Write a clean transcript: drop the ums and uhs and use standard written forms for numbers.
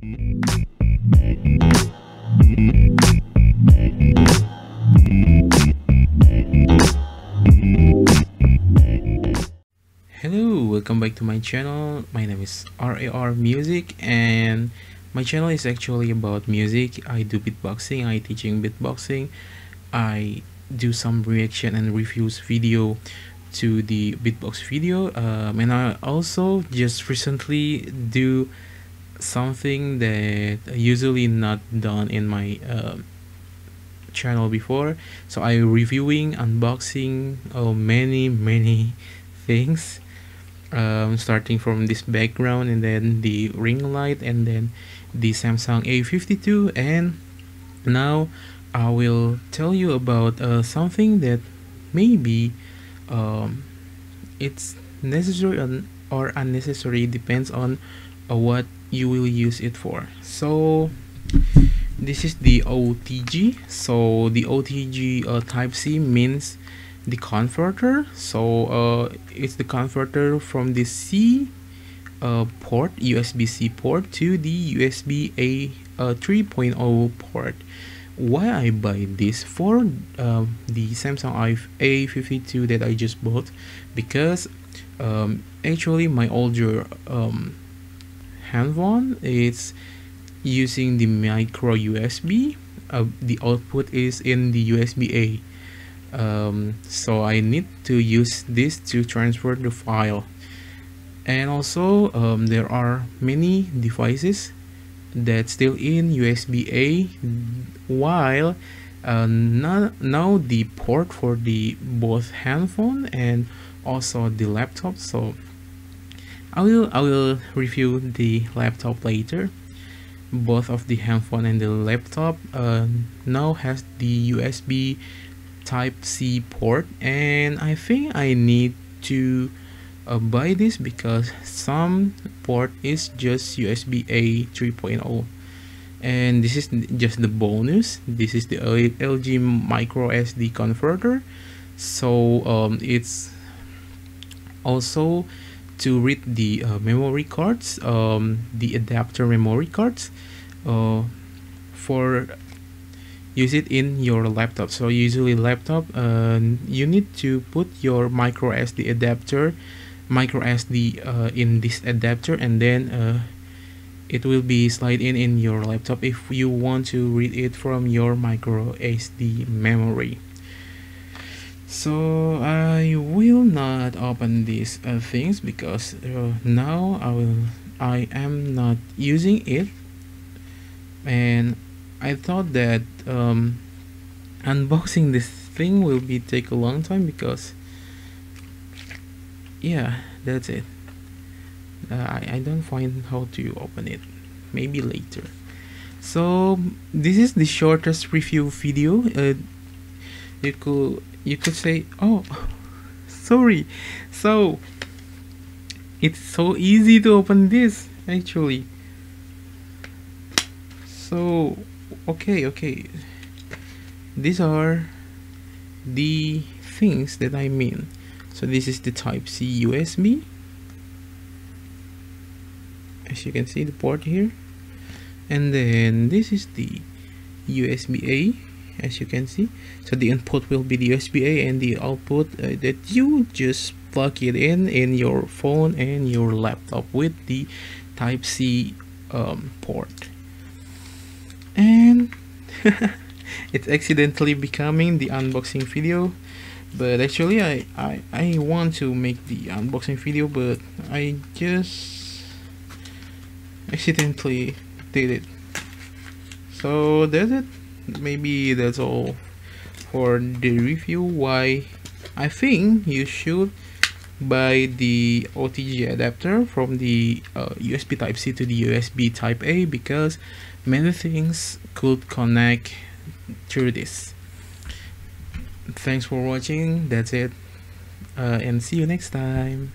Hello, welcome back to my channel. My name is R.A.R Music, and my channel is actually about music. I do beatboxing, I teaching beatboxing, I do some reaction and reviews video to the beatbox video, and I also just recently do something that usually not done in my channel before. So I reviewing, unboxing, many things, starting from this background and then the ring light and then the Samsung A52, and now I will tell you about something that maybe um, it's necessary or unnecessary, depends on what you will use it for. So this is the OTG. So the OTG type C means the converter. So it's the converter from the C port, USB-C port, to the USB A 3.0 port. Why I buy this for the Samsung A52 that I just bought? Because actually my older handphone is using the micro USB. The output is in the USB A. So I need to use this to transfer the file. And also there are many devices that still in USB A, while now the port for the both handphone and also the laptop. So I will review the laptop later. Both of the handphone and the laptop now has the USB type C port, and I think I need to buy this because some port is just USB A 3.0, and this is just the bonus. This is the LG micro SD converter. So it's also to read the memory cards, the adapter memory cards, for use it in your laptop. So usually laptop, you need to put your micro SD adapter, micro SD in this adapter, and then it will be slide in your laptop if you want to read it from your micro SD memory. So I will not open these things because now I am not using it, and I thought that unboxing this thing will be take a long time because yeah, that's it. I don't find how to open it, maybe later. So this is the shortest review video. You could say, oh, sorry. So it's so easy to open this actually. So okay, these are the things that I mean. So this is the type C USB, as you can see the port here, and then this is the USB A, as you can see. So the input will be the USB A, and the output that you just plug it in your phone and your laptop with the type C port. And it's accidentally becoming the unboxing video, but actually I want to make the unboxing video, but I just accidentally did it. So that's it. Maybe that's all for the review. Why I think you should buy the OTG adapter from the USB type C to the USB type A, because many things could connect through this. Thanks for watching. That's it, and see you next time.